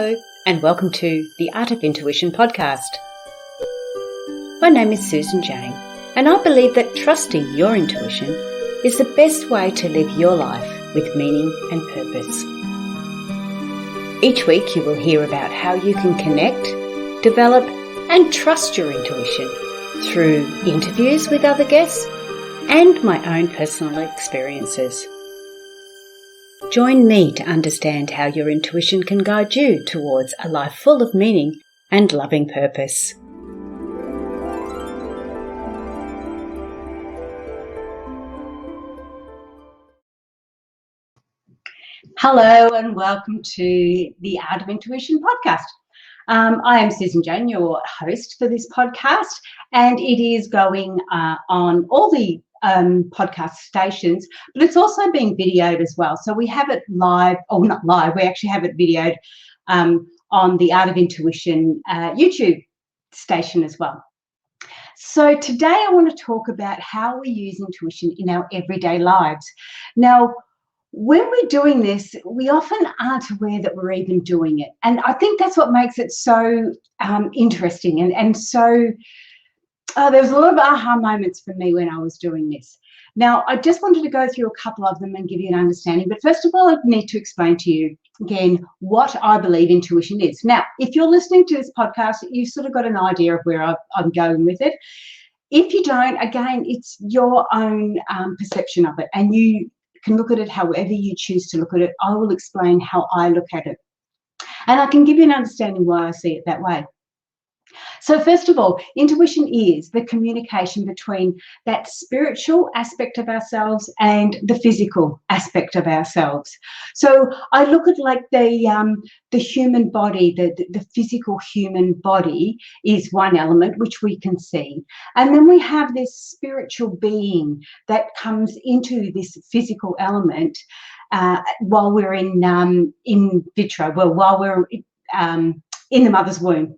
Hello, and welcome to the Art of Intuition podcast. My name is Susan Jane, and I believe that trusting your intuition is the best way to live your life with meaning and purpose. Each week you will hear about how you can connect, develop, and trust your intuition through interviews with other guests and my own personal experiences. Join me to understand how your intuition can guide you towards a life full of meaning and loving purpose. Hello and welcome to the Art of Intuition podcast. I am Susan Jane, your host for this podcast, and it is going on all the podcast stations, but it's also being videoed as well. So we have it live, or not live, we actually have it videoed on the Art of Intuition YouTube station as well. So today I want to talk about how we use intuition in our everyday lives. Now, when we're doing this, we often aren't aware that we're even doing it. And I think that's what makes it so interesting and so there was a lot of aha moments for me when I was doing this. Now, I just wanted to go through a couple of them and give you an understanding. But first of all, I need to explain to you again what I believe intuition is. Now, if you're listening to this podcast, you've sort of got an idea of where I'm going with it. If you don't, again, it's your own perception of it. And you can look at it however you choose to look at it. I will explain how I look at it. And I can give you an understanding why I see it that way. So first of all, intuition is the communication between that spiritual aspect of ourselves and the physical aspect of ourselves. So I look at like the human body, the physical human body is one element which we can see. And then we have this spiritual being that comes into this physical element while we're in vitro, well, while we're in the mother's womb.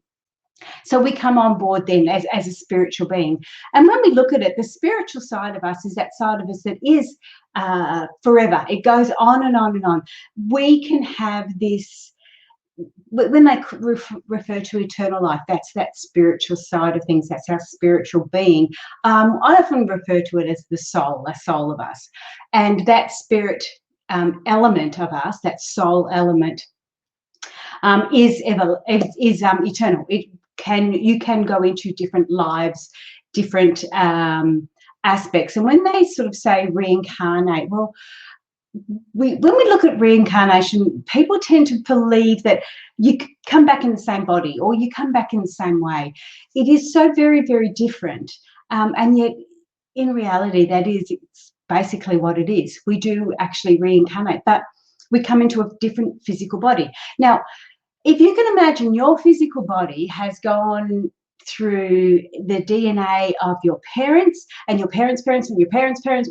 So we come on board then as a spiritual being. And when we look at it, the spiritual side of us is that side of us that is forever. It goes on and on and on. We can have this, when they refer to eternal life, that's that spiritual side of things. That's our spiritual being. I often refer to it as the soul of us. And that spirit element of us, that soul element, is eternal. You can go into different lives, different aspects. And when they sort of say reincarnate, well, when we look at reincarnation, people tend to believe that you come back in the same body or you come back in the same way. It is so very, very different. And yet, in reality, it's basically what it is. We do actually reincarnate, but we come into a different physical body. Now, if you can imagine your physical body has gone through the DNA of your parents and your parents' parents and your parents' parents,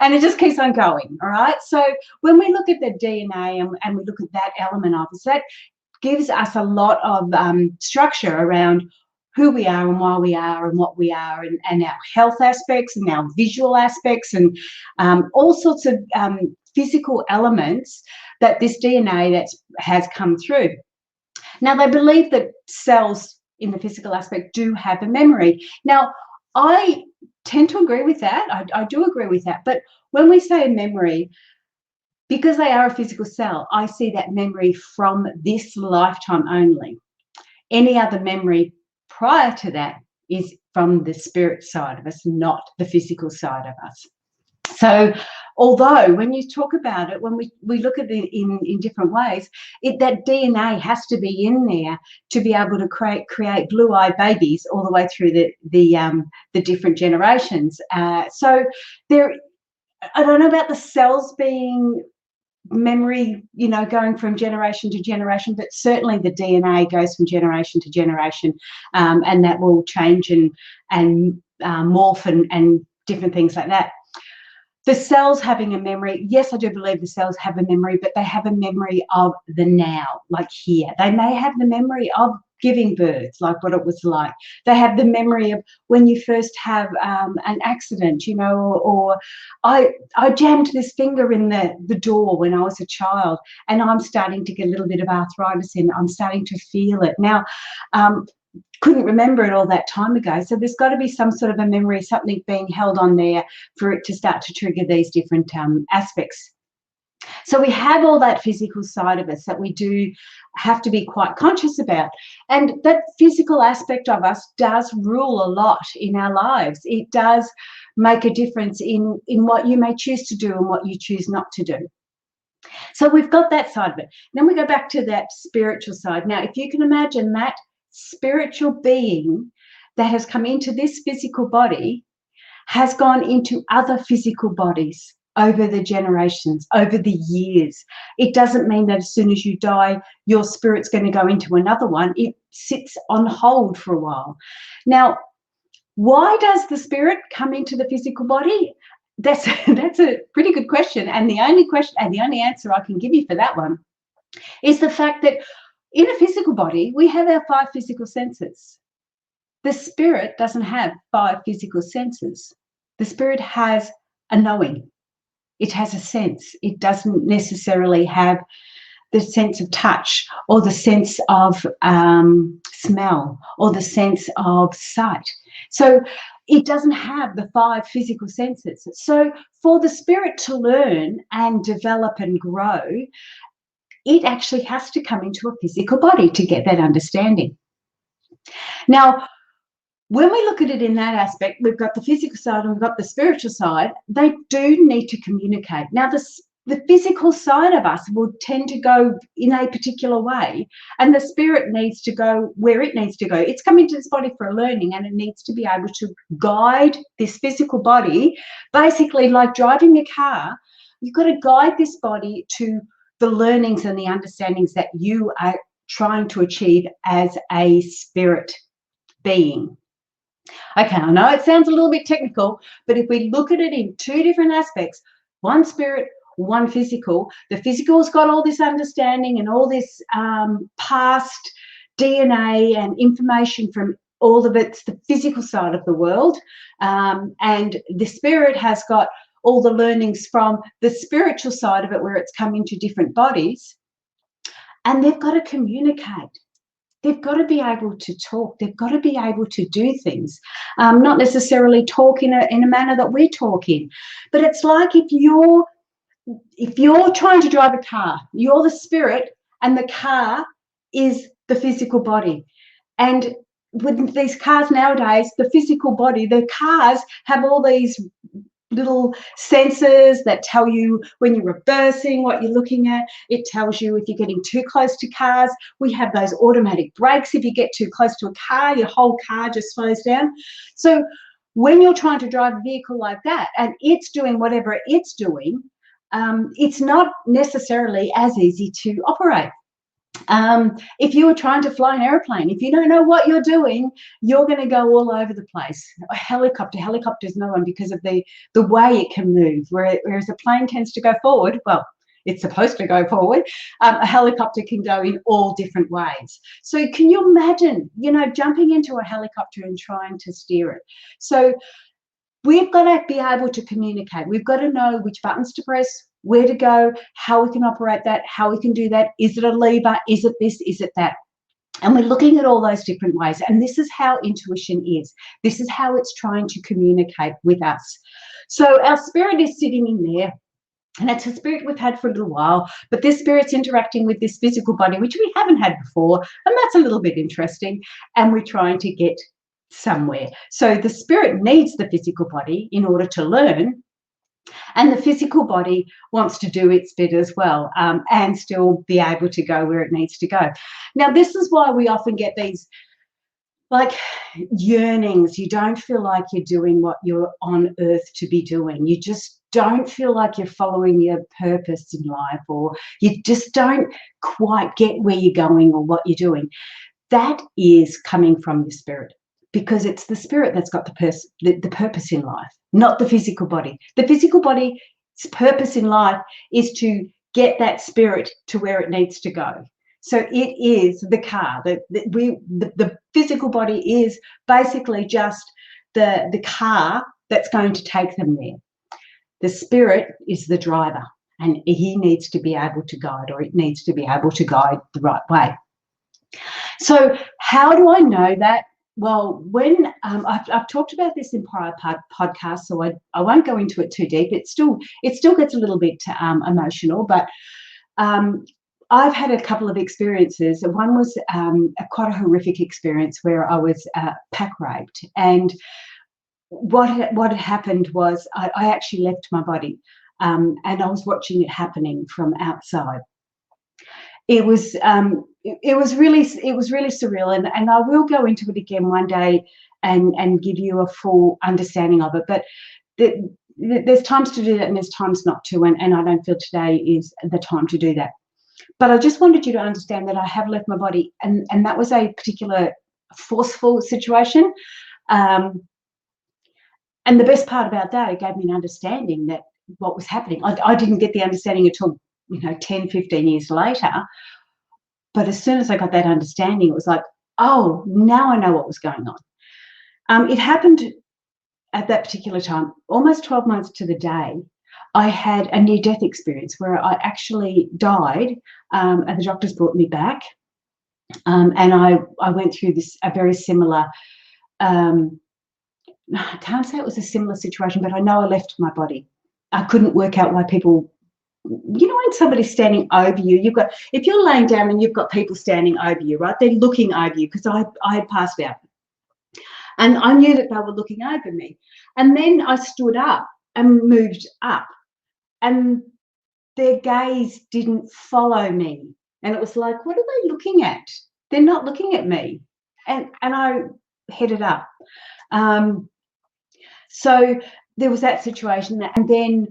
and it just keeps on going, all right? So when we look at the DNA and we look at that element of us, that gives us a lot of structure around who we are and why we are and what we are and our health aspects and our visual aspects and all sorts of physical elements that this DNA that has come through. Now, they believe that cells in the physical aspect do have a memory. Now, I tend to agree with that. I do agree with that. But when we say a memory, because they are a physical cell, I see that memory from this lifetime only. Any other memory prior to that is from the spirit side of us, not the physical side of us. So although when you talk about it, when we look at it in different ways, that DNA has to be in there to be able to create blue-eyed babies all the way through the different generations. So there, I don't know about the cells being memory, going from generation to generation, but certainly the DNA goes from generation to generation, and that will change and morph and different things like that. The cells having a memory, yes, I do believe the cells have a memory, but they have a memory of the now, like here. They may have the memory of giving birth, like what it was like. They have the memory of when you first have an accident, you know, or I jammed this finger in the door when I was a child, and I'm starting to get a little bit of arthritis in it. I'm starting to feel it now. Couldn't remember it all that time ago. So there's got to be some sort of a memory, something being held on there for it to start to trigger these different aspects. So we have all that physical side of us that we do have to be quite conscious about. And that physical aspect of us does rule a lot in our lives. It does make a difference in what you may choose to do and what you choose not to do. So we've got that side of it. Then we go back to that spiritual side. Now, if you can imagine that spiritual being that has come into this physical body has gone into other physical bodies over the generations, over the years. It doesn't mean that as soon as you die, your spirit's going to go into another one. It sits on hold for a while. Now, why does the spirit come into the physical body? That's a pretty good question. And the only answer I can give you for that one is the fact that in a physical body, we have our 5 physical senses. The spirit doesn't have 5 physical senses. The spirit has a knowing. It has a sense. It doesn't necessarily have the sense of touch or the sense of smell or the sense of sight. So it doesn't have the 5 physical senses. So for the spirit to learn and develop and grow, it actually has to come into a physical body to get that understanding. Now, when we look at it in that aspect, we've got the physical side and we've got the spiritual side. They do need to communicate. Now, the physical side of us will tend to go in a particular way, and the spirit needs to go where it needs to go. It's come into this body for a learning, and it needs to be able to guide this physical body, basically like driving a car. You've got to guide this body to the learnings and the understandings that you are trying to achieve as a spirit being. Okay, I know it sounds a little bit technical, but if we look at it in 2 different aspects, one spirit, one physical, the physical's got all this understanding and all this past DNA and information from all of it's the physical side of the world, and the spirit has got all the learnings from the spiritual side of it where it's come into different bodies, and they've got to communicate. They've got to be able to talk. They've got to be able to do things, not necessarily talk in a manner that we're talking. But it's like if you're trying to drive a car, you're the spirit and the car is the physical body. And with these cars nowadays, the physical body, the cars have all these little sensors that tell you when you're reversing, what you're looking at. It tells you if you're getting too close to cars. We have those automatic brakes. If you get too close to a car, your whole car just slows down. So when you're trying to drive a vehicle like that and it's doing whatever it's doing, it's not necessarily as easy to operate. If you were trying to fly an airplane, if you don't know what you're doing, you're going to go all over the place. A helicopter's no one because of the way it can move, whereas a plane tends to go forward. Well, it's supposed to go forward. A helicopter can go in all different ways. So can you imagine, jumping into a helicopter and trying to steer it? So we've got to be able to communicate. We've got to know which buttons to press, where to go, how we can operate that, how we can do that. Is it a lever? Is it this? Is it that? And we're looking at all those different ways. And this is how intuition is. This is how it's trying to communicate with us. So our spirit is sitting in there. And it's a spirit we've had for a little while, but this spirit's interacting with this physical body, which we haven't had before. And that's a little bit interesting. And we're trying to get somewhere. So the spirit needs the physical body in order to learn, and the physical body wants to do its bit as well, and still be able to go where it needs to go. Now, this is why we often get these like yearnings. You don't feel like you're doing what you're on earth to be doing. You just don't feel like you're following your purpose in life, or you just don't quite get where you're going or what you're doing. That is coming from the spirit, because it's the spirit that's got the purpose in life, not the physical body. The physical body's purpose in life is to get that spirit to where it needs to go. So it is the car. The physical body is basically just the car that's going to take them there. The spirit is the driver, and he needs to be able to guide, or it needs to be able to guide the right way. So how do I know that? Well, when I've talked about this in prior podcasts, so I won't go into it too deep. It still gets a little bit emotional, but I've had a couple of experiences. One was quite a horrific experience where I was pack raped, and what had happened was I actually left my body, and I was watching it happening from outside. It was really surreal, and I will go into it again one day and give you a full understanding of it. But there's times to do that and there's times not to, and I don't feel today is the time to do that. But I just wanted you to understand that I have left my body, and that was a particular forceful situation. And the best part about that, it gave me an understanding that what was happening. I didn't get the understanding until 10, 15 years later. But as soon as I got that understanding, it was like, oh, now I know what was going on. It happened at that particular time, almost 12 months to the day. I had a near-death experience where I actually died, and the doctors brought me back. And I went through a very similar, I can't say it was a similar situation, but I know I left my body. I couldn't work out why people, when somebody's standing over you, if you're laying down and you've got people standing over you, right? They're looking over you, because I had passed out. And I knew that they were looking over me. And then I stood up and moved up, and their gaze didn't follow me. And it was like, what are they looking at? They're not looking at me. And I headed up. So there was that situation. And then,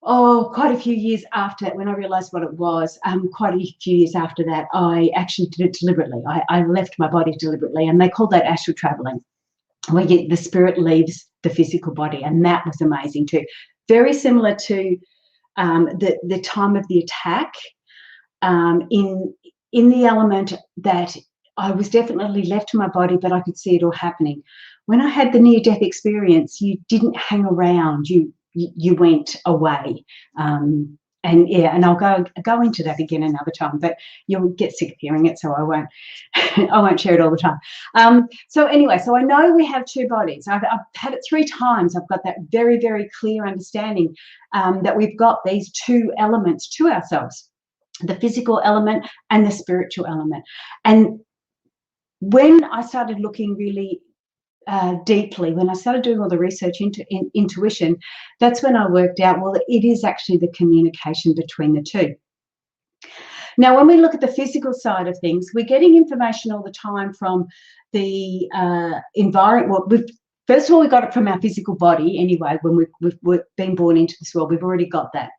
quite a few years after, when I realised what it was, quite a few years after that, I actually did it deliberately. I left my body deliberately, and they call that astral travelling, where the spirit leaves the physical body, and that was amazing too. Very similar to the time of the attack, in the element that I was definitely left to my body, but I could see it all happening. When I had the near-death experience, you didn't hang around. You went away. And I'll go into that again another time, but you'll get sick of hearing it, so I won't share it all the time. So anyway, so I know we have two bodies. I've had it 3 times. I've got that very, very clear understanding that we've got these two elements to ourselves, the physical element and the spiritual element. And when I started looking really deeply, when I started doing all the research into intuition, that's when I worked out, well, it is actually the communication between the two. Now, when we look at the physical side of things, we're getting information all the time from the environment. Well, first of all, we got it from our physical body anyway. When we've been born into this world, we've already got that.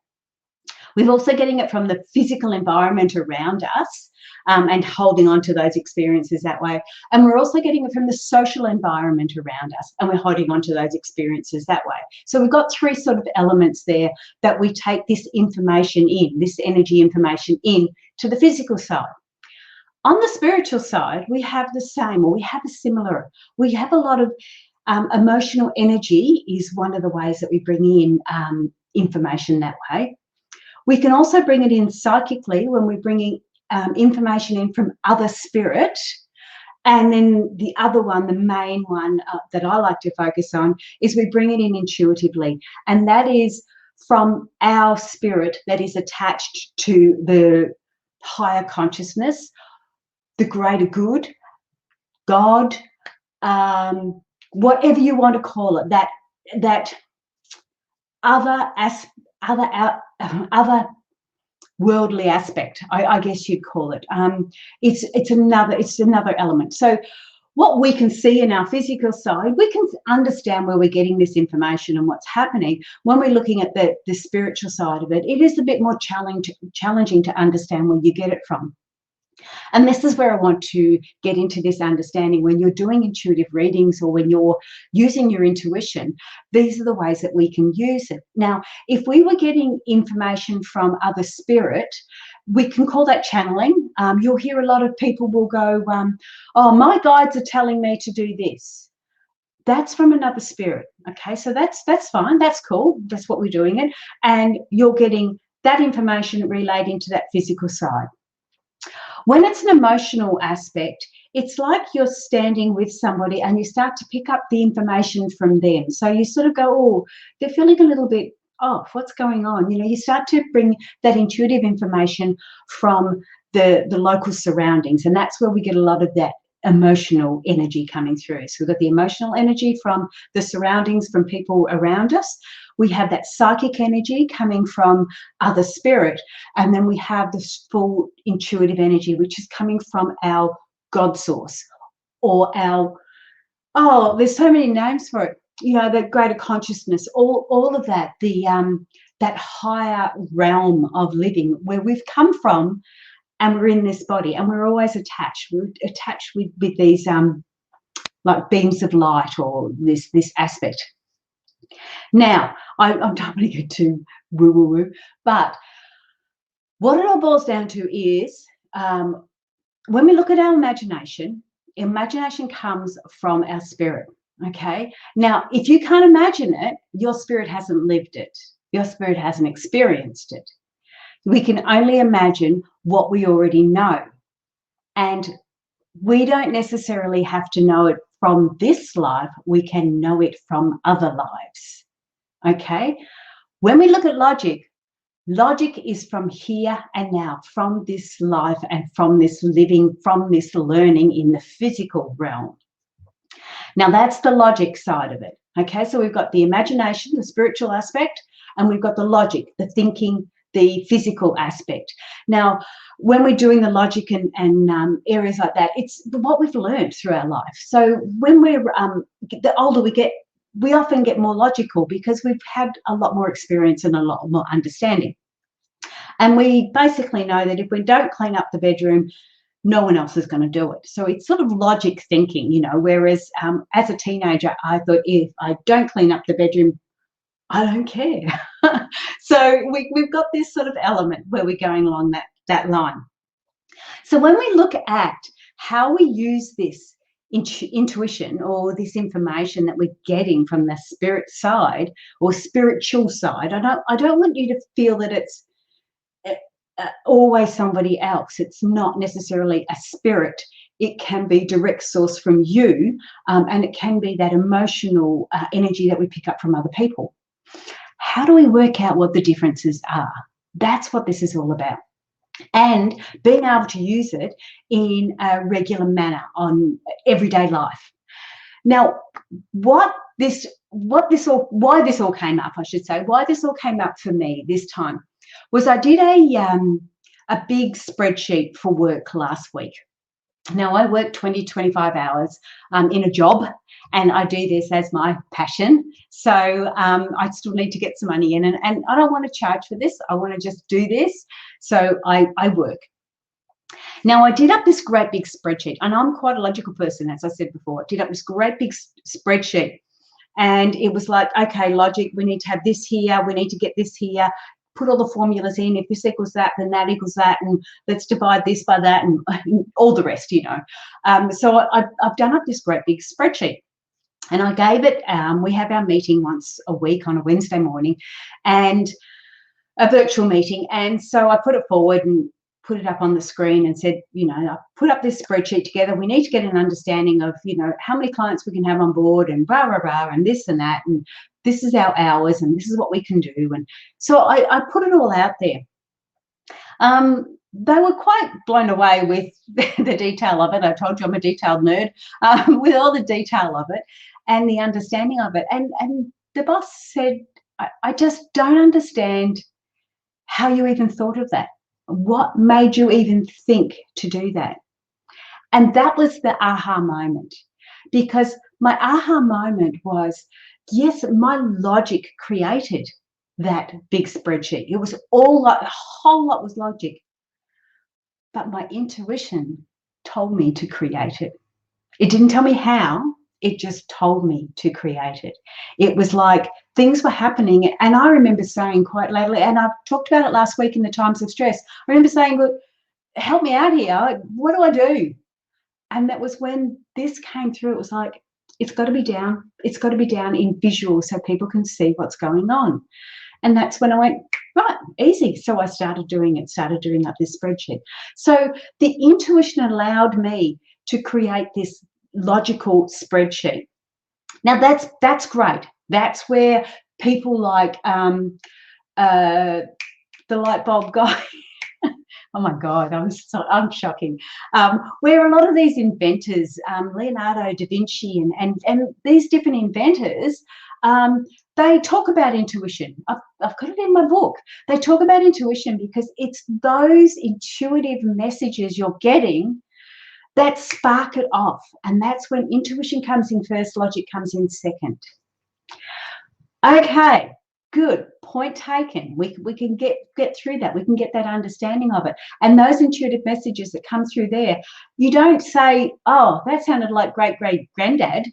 We're also getting it from the physical environment around us, and holding on to those experiences that way. And we're also getting it from the social environment around us, and we're holding on to those experiences that way. So we've got 3 sort of elements there that we take this information in, this energy information in to the physical side. On the spiritual side, we have the same, or we have a similar. We have a lot of emotional energy is one of the ways that we bring in information that way. We can also bring it in psychically when we're bringing information in from other spirit. And then the other one, the main one that I like to focus on, is we bring it in intuitively. And that is from our spirit that is attached to the higher consciousness, the greater good, God, whatever you want to call it, that other worldly aspect, I guess you'd call it. It's another element. So what we can see in our physical side, we can understand where we're getting this information and what's happening. When we're looking at the spiritual side of it, it is a bit more challenging to understand where you get it from. And this is where I want to get into this understanding. When you're doing intuitive readings, or when you're using your intuition, these are the ways that we can use it. Now, if we were getting information from other spirit, we can call that channeling. You'll hear a lot of people will go, oh, my guides are telling me to do this. That's from another spirit. Okay, so that's fine. That's cool. That's what we're doing it. And you're getting that information relating to that physical side. When it's an emotional aspect, it's like you're standing with somebody and you start to pick up the information from them. So you sort of go, oh, they're feeling a little bit off. What's going on? You know, you start to bring that intuitive information from the local surroundings, and that's where we get a lot of that emotional energy coming through. So we've got the emotional energy from the surroundings, from people around us. We have that psychic energy coming from other spirit, and then we have this full intuitive energy, which is coming from our God source, or our, oh, there's so many names for it, you know, the greater consciousness, all of that, the that higher realm of living where we've come from, and we're in this body, and we're always attached. We're attached with these like beams of light, or this aspect. Now, I'm not going to get too woo, but what it all boils down to is when we look at our imagination comes from our spirit. Okay. Now, if you can't imagine it, your spirit hasn't lived it. Your spirit hasn't experienced it. We can only imagine what we already know. And we don't necessarily have to know it from this life. We can know it from other lives. Okay? When we look at logic, logic is from here and now, from this life and from this living, from this learning in the physical realm. Now, that's the logic side of it. Okay? So we've got the imagination, the spiritual aspect, and we've got the logic, the thinking, the physical aspect. Now, when we're doing the logic and areas like that, it's what we've learned through our life. So when we're the older we get, we often get more logical because we've had a lot more experience and a lot more understanding. And we basically know that if we don't clean up the bedroom, no one else is going to do it. So it's sort of logic thinking, you know, whereas as a teenager, I thought if I don't clean up the bedroom, I don't care. So we've got this sort of element where we're going along that line. So when we look at how we use this intuition, or this information that we're getting from the spirit side or spiritual side, I don't want you to feel that it's always somebody else. It's not necessarily a spirit. It can be direct source from you, and it can be that emotional energy that we pick up from other people. How do we work out what the differences are? That's what this is all about. And being able to use it in a regular manner on everyday life. Now, why this all came up, I should say, why this all came up for me this time was I did a big spreadsheet for work last week. Now, I work 20, 25 hours in a job, and I do this as my passion. So I still need to get some money in, and I don't want to charge for this. I want to just do this. So I work. Now, I did up this great big spreadsheet, and I'm quite a logical person, as I said before. I did up this great big spreadsheet, and it was like, okay, logic, we need to have this here, we need to get this here, put all the formulas in. If this equals that, then that equals that, and let's divide this by that, and all the rest, you know. So I've done up this great big spreadsheet, and I gave it, we have our meeting once a week on a Wednesday morning, and a virtual meeting. And so I put it forward and put it up on the screen and said, you know, I put up this spreadsheet together. We need to get an understanding of, you know, how many clients we can have on board, and blah, blah, blah, and this and that, and this is our hours, and this is what we can do. And so I put it all out there. They were quite blown away with the detail of it. I told you I'm a detailed nerd, with all the detail of it and the understanding of it. And the boss said, I just don't understand how you even thought of that. What made you even think to do that? And that was the aha moment, because my aha moment was, yes, my logic created that big spreadsheet. It was all like, a whole lot was logic, but my intuition told me to create it. It didn't tell me how, it just told me to create it. It was like things were happening. And I remember saying quite lately, and I've talked about it last week in the Times of Stress, I remember saying, look, help me out here. What do I do? And that was when this came through. It was like, it's got to be down. It's got to be down in visual so people can see what's going on. And that's when I went, right, easy. So I started doing it, started doing up this spreadsheet. So the intuition allowed me to create this logical spreadsheet. Now that's great. That's where people like the light bulb guy. Oh my God, I'm shocking. Where a lot of these inventors, Leonardo da Vinci and these different inventors, they talk about intuition. I've got it in my book. They talk about intuition because it's those intuitive messages you're getting that spark it off. And that's when intuition comes in first, logic comes in second. Okay, good. Point taken. We can get through that. We can get that understanding of it. And those intuitive messages that come through there, you don't say, oh, that sounded like great-great-granddad.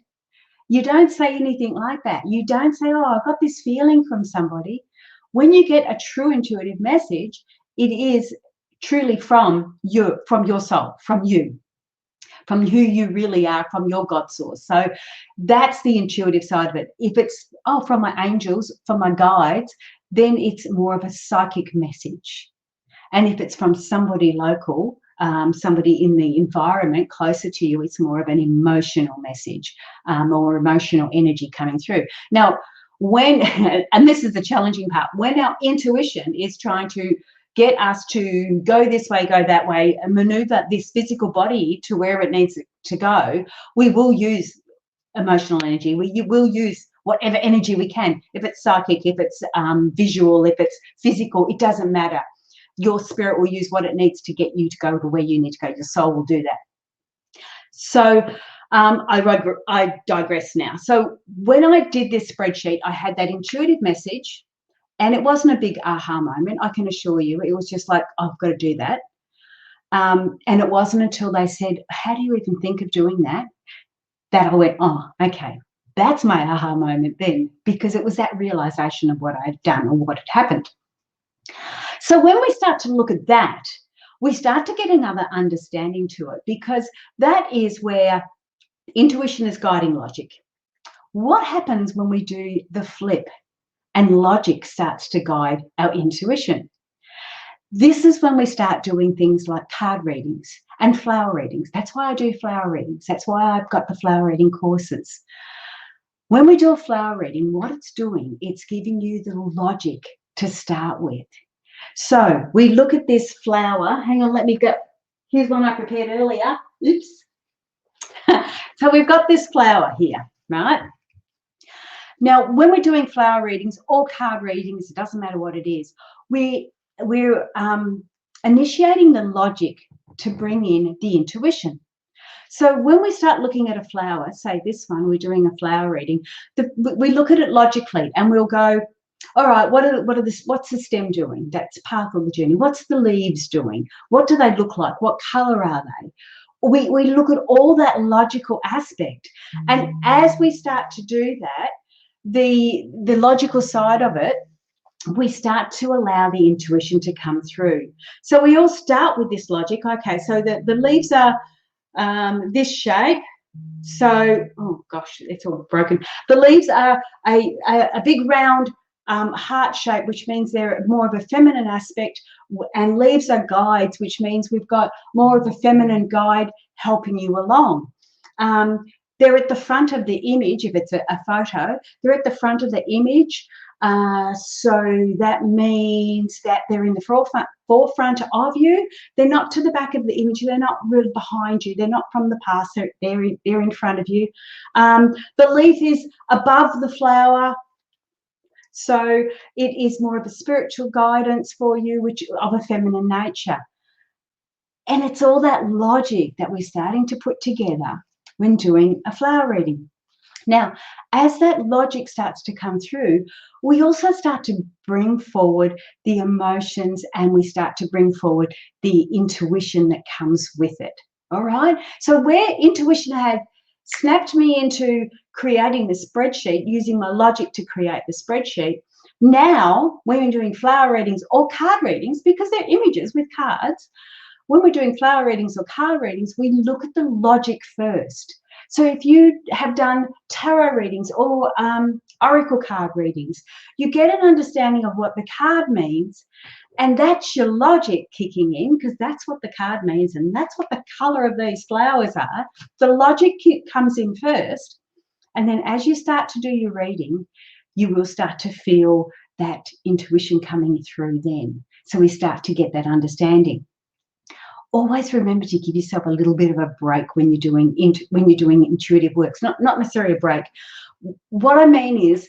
You don't say anything like that. You don't say, oh, I've got this feeling from somebody. When you get a true intuitive message, it is truly from your soul, from you, from who you really are, from your God source. So that's the intuitive side of it. If it's, oh, from my angels, from my guides, then it's more of a psychic message. And if it's from somebody local, somebody in the environment closer to you, it's more of an emotional message or emotional energy coming through. Now, when, and this is the challenging part, when our intuition is trying to get us to go this way, go that way, and maneuver this physical body to where it needs to go, we will use emotional energy. We will use whatever energy we can. If it's psychic, if it's visual, if it's physical, it doesn't matter. Your spirit will use what it needs to get you to go to where you need to go. Your soul will do that. So I digress now. So when I did this spreadsheet, I had that intuitive message. And it wasn't a big aha moment, I can assure you. It was just like, I've got to do that. And it wasn't until they said, how do you even think of doing that? That I went, oh, okay, that's my aha moment then, because it was that realization of what I'd done or what had happened. So when we start to look at that, we start to get another understanding to it, because that is where intuition is guiding logic. What happens when we do the flip and logic starts to guide our intuition? This is when we start doing things like card readings and flower readings. That's why I do flower readings. That's why I've got the flower reading courses. When we do a flower reading, what it's doing, it's giving you the logic to start with. So we look at this flower. Hang on, let me go. Here's one I prepared earlier. Oops. So we've got this flower here, right? Now, when we're doing flower readings or card readings, it doesn't matter what it is, we're initiating the logic to bring in the intuition. So when we start looking at a flower, say this one, we're doing a flower reading, we look at it logically and we'll go, all right, what's the stem doing? That's path of the journey. What's the leaves doing? What do they look like? What color are they? We look at all that logical aspect. And as we start to do that, the logical side of it, we start to allow the intuition to come through. So we all start with this logic. Okay, so the leaves are this shape. So, oh gosh, it's all broken. The leaves are a big round heart shape, which means they're more of a feminine aspect, and leaves are guides, which means we've got more of a feminine guide helping you along. They're at the front of the image. If it's a photo, they're at the front of the image. So that means that they're in the forefront of you. They're not to the back of the image. They're not really behind you. They're not from the past. They're in front of you. The leaf is above the flower. So it is more of a spiritual guidance for you, which of a feminine nature. And it's all that logic that we're starting to put together when doing a flower reading. Now, as that logic starts to come through, we also start to bring forward the emotions, and we start to bring forward the intuition that comes with it. All right. So where intuition had snapped me into creating the spreadsheet, using my logic to create the spreadsheet. Now, when we're doing flower readings or card readings, because they're images with cards, when we're doing flower readings or card readings, we look at the logic first. So if you have done tarot readings or oracle card readings, you get an understanding of what the card means, and that's your logic kicking in, because that's what the card means and that's what the color of these flowers are. The logic comes in first, and then as you start to do your reading, you will start to feel that intuition coming through then. So we start to get that understanding. Always remember to give yourself a little bit of a break when you're doing intuitive works. Not necessarily a break. What I mean is,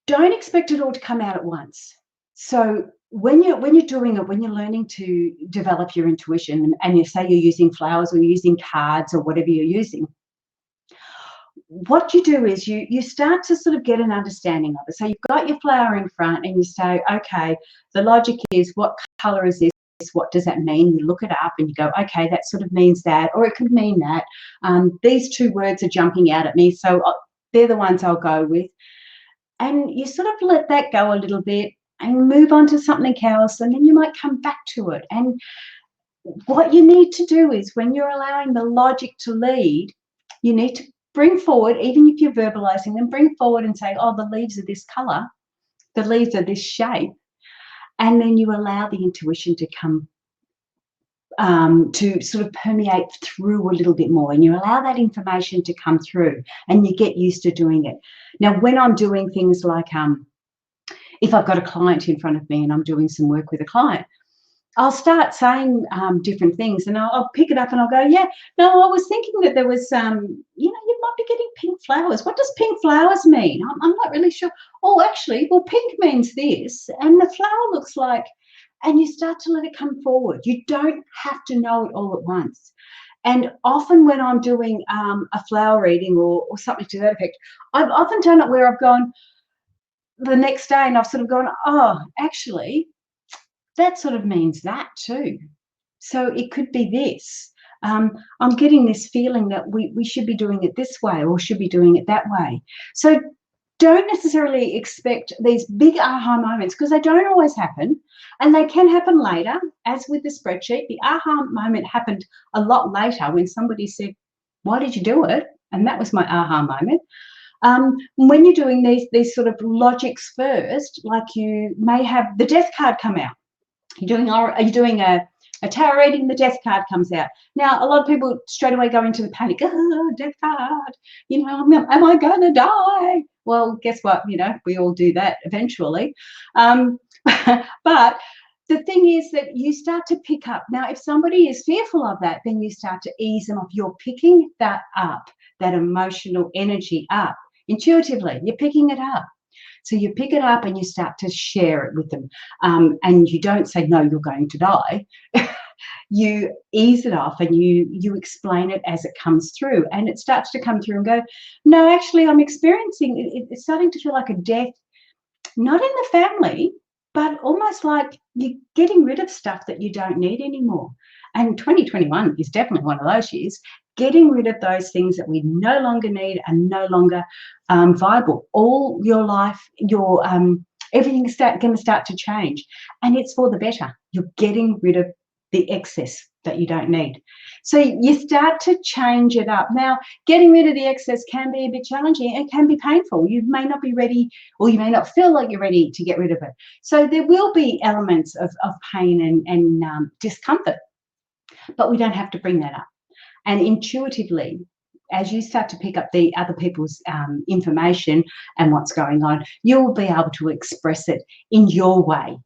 don't expect it all to come out at once. So when you're doing it, when you're learning to develop your intuition, and you say you're using flowers or you're using cards or whatever you're using, what you do is you start to sort of get an understanding of it. So you've got your flower in front and you say, okay, the logic is, what color is this? What does that mean? You look it up and you go, okay, that sort of means that, or it could mean that. These two words are jumping out at me, so they're the ones I'll go with. And you sort of let that go a little bit and move on to something else, and then you might come back to it. And what you need to do is, when you're allowing the logic to lead, you need to bring forward, even if you're verbalizing them, bring forward and say, oh, the leaves are this color, the leaves are this shape. And then you allow the intuition to come, to sort of permeate through a little bit more, and you allow that information to come through, and you get used to doing it. Now, when I'm doing things like, if I've got a client in front of me and I'm doing some work with a client, I'll start saying different things, and I'll pick it up and I'll go, yeah, no, I was thinking that there was, you might be getting pink flowers. What does pink flowers mean? I'm not really sure. Oh, actually, well, pink means this, and the flower looks like, and you start to let it come forward. You don't have to know it all at once. And often when I'm doing a flower reading or something to that effect, I've often done it where I've gone the next day and I've sort of gone, oh, actually, that sort of means that too. So it could be this. I'm getting this feeling that we should be doing it this way or should be doing it that way. So don't necessarily expect these big aha moments, because they don't always happen, and they can happen later. As with the spreadsheet, the aha moment happened a lot later when somebody said, why did you do it? And that was my aha moment. When you're doing these sort of logics first, like you may have the death card come out. Are you doing a tarot reading? The death card comes out. Now, a lot of people straight away go into the panic. Oh, death card. Am I going to die? Well, guess what? We all do that eventually. But the thing is that you start to pick up. Now, if somebody is fearful of that, then you start to ease them off. You're picking that up, that emotional energy up intuitively. You're picking it up. So you pick it up and you start to share it with them. And you don't say, no, you're going to die. You ease it off and you explain it as it comes through. And it starts to come through and go, no, actually, I'm experiencing, it's starting to feel like a death, not in the family, but almost like you're getting rid of stuff that you don't need anymore. And 2021 is definitely one of those years. Getting rid of those things that we no longer need and no longer viable. All your life, everything's going to start to change, and it's for the better. You're getting rid of the excess that you don't need. So you start to change it up. Now, getting rid of the excess can be a bit challenging. It can be painful. You may not be ready, or you may not feel like you're ready to get rid of it. So there will be elements of pain and discomfort, but we don't have to bring that up. And intuitively, as you start to pick up the other people's information and what's going on, you'll be able to express it in your way,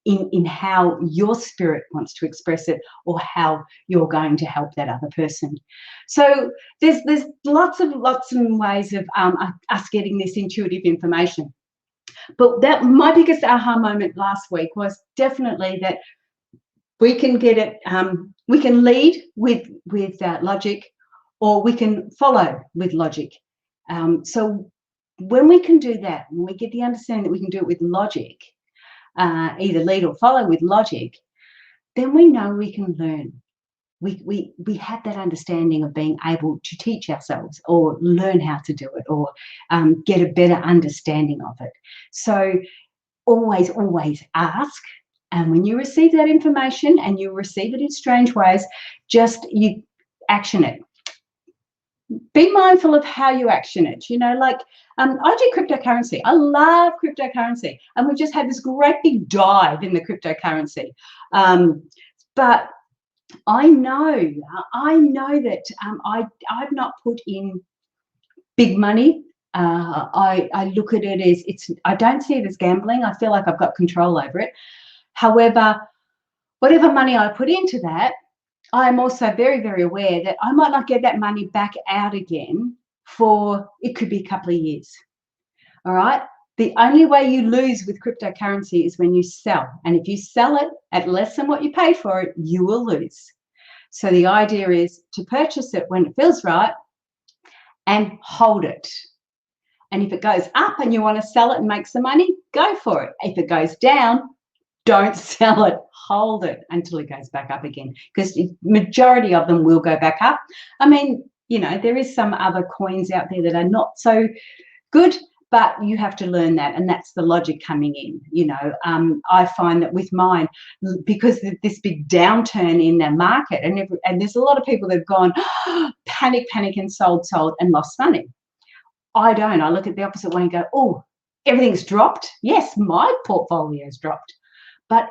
in how your spirit wants to express it, or how you're going to help that other person. So there's lots of ways of us getting this intuitive information. But my biggest aha moment last week was definitely that we can get it. We can lead with logic, or we can follow with logic. So when we can do that, when we get the understanding that we can do it with logic, either lead or follow with logic, then we know we can learn. we have that understanding of being able to teach ourselves or learn how to do it or get a better understanding of it. So always, always ask. And when you receive that information, and you receive it in strange ways, just you action it. Be mindful of how you action it. Like I do cryptocurrency. I love cryptocurrency, and we just had this great big dive in the cryptocurrency. But I know that I've not put in big money. I look at it as I don't see it as gambling. I feel like I've got control over it. However, whatever money I put into that, I am also very, very aware that I might not get that money back out again for, it could be a couple of years. All right. The only way you lose with cryptocurrency is when you sell. And if you sell it at less than what you paid for it, you will lose. So the idea is to purchase it when it feels right and hold it. And if it goes up and you want to sell it and make some money, go for it. If it goes down, don't sell it. Hold it until it goes back up again, because the majority of them will go back up. I mean, there is some other coins out there that are not so good, but you have to learn that, and that's the logic coming in. I find that with mine, because of this big downturn in the market, and there's a lot of people that have gone panic, and sold, and lost money. I don't. I look at the opposite way and go, oh, everything's dropped. Yes, my portfolio's dropped. But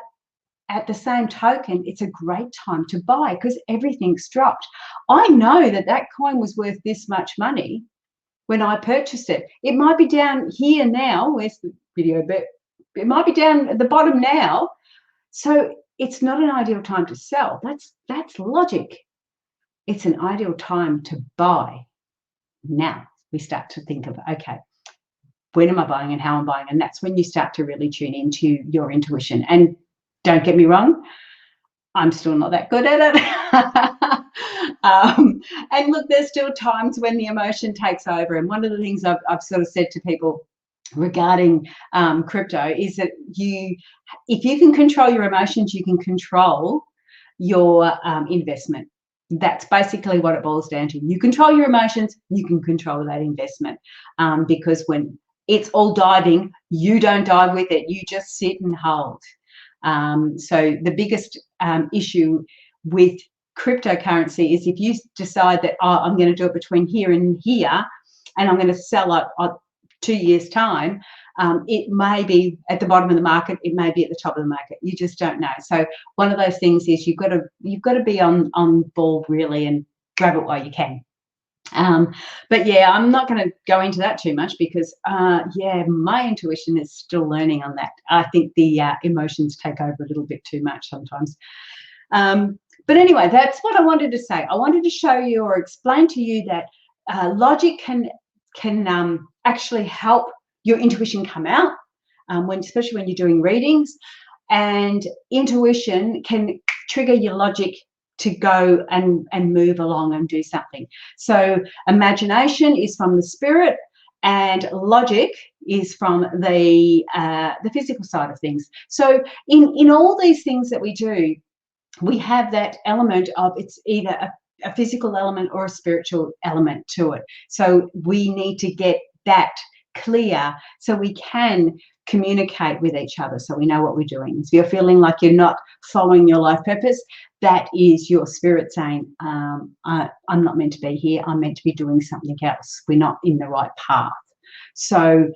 at the same token, it's a great time to buy because everything's dropped. I know that coin was worth this much money when I purchased it. It might be down here now. Where's the video? But it might be down at the bottom now. So it's not an ideal time to sell. That's logic. It's an ideal time to buy. Now we start to think of, okay, when am I buying and how I'm buying? And that's when you start to really tune into your intuition. And don't get me wrong, I'm still not that good at it. And look, there's still times when the emotion takes over. And one of the things I've sort of said to people regarding crypto is that if you can control your emotions, you can control your investment. That's basically what it boils down to. You control your emotions, you can control that investment, because when it's all diving, you don't dive with it. You just sit and hold. So the biggest issue with cryptocurrency is if you decide that, oh, I'm going to do it between here and here, and I'm going to sell it 2 years' time, it may be at the bottom of the market, it may be at the top of the market. You just don't know. So one of those things is you've got to be on ball really and grab it while you can. But yeah, I'm not going to go into that too much because my intuition is still learning on that. I think the emotions take over a little bit too much sometimes. But anyway, that's what I wanted to say. I wanted to show you or explain to you that logic can actually help your intuition come out, especially when you're doing readings, and intuition can trigger your logic to go and move along and do something. So imagination is from the spirit, and logic is from the physical side of things. So in all these things that we do, we have that element of it's either a physical element or a spiritual element to it. So we need to get that clear so we can communicate with each other, so we know what we're doing. If you're feeling like you're not following your life purpose, that is your spirit saying, I'm not meant to be here, I'm meant to be doing something else, we're not in the right path. So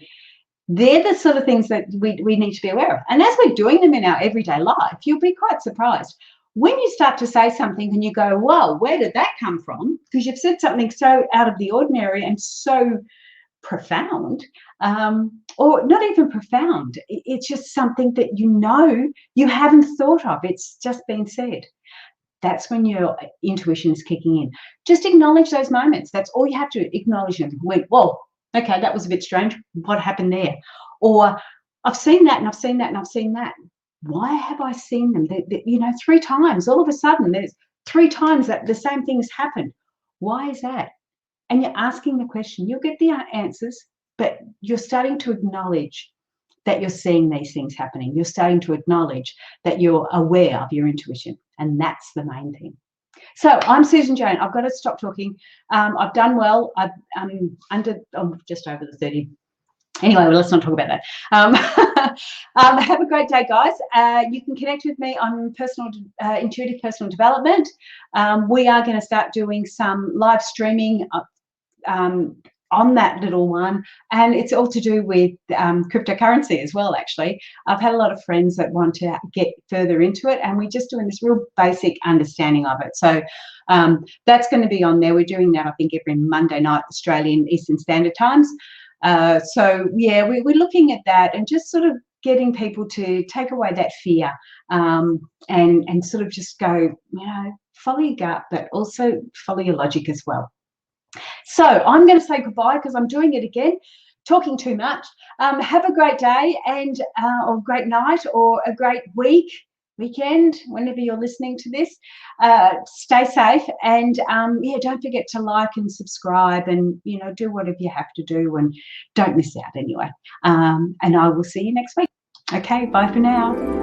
they're the sort of things that we need to be aware of. And as we're doing them in our everyday life, you'll be quite surprised when you start to say something and you go, well, where did that come from? Because you've said something so out of the ordinary and so profound, or not even profound. It's just something that you haven't thought of. It's just been said. That's when your intuition is kicking in. Just acknowledge those moments. That's all you have to acknowledge them. Whoa, okay, that was a bit strange. What happened there? Or I've seen that and I've seen that and I've seen that. Why have I seen them? 3 times. All of a sudden, there's 3 times that the same thing's happened. Why is that? And you're asking the question. You'll get the answers, but you're starting to acknowledge that you're seeing these things happening. You're starting to acknowledge that you're aware of your intuition, and that's the main thing. So I'm Susan Joan. I've got to stop talking. I've done well. I'm just over the 30. Anyway, well, let's not talk about that. Have a great day, guys. You can connect with me on intuitive personal development. We are going to start doing some live streaming on that little one, and it's all to do with cryptocurrency as well. Actually, I've had a lot of friends that want to get further into it, and we're just doing this real basic understanding of it. So that's going to be on there. We're doing that, I think, every Monday night, Australian Eastern Standard Times. So yeah, we're looking at that and just sort of getting people to take away that fear, and sort of just go, follow your gut, but also follow your logic as well. So I'm going to say goodbye because I'm doing it again, talking too much. Have a great day or great night or a great weekend, whenever you're listening to this. Stay safe, and don't forget to like and subscribe, and do whatever you have to do, and don't miss out anyway. And I will see you next week. Okay, bye for now.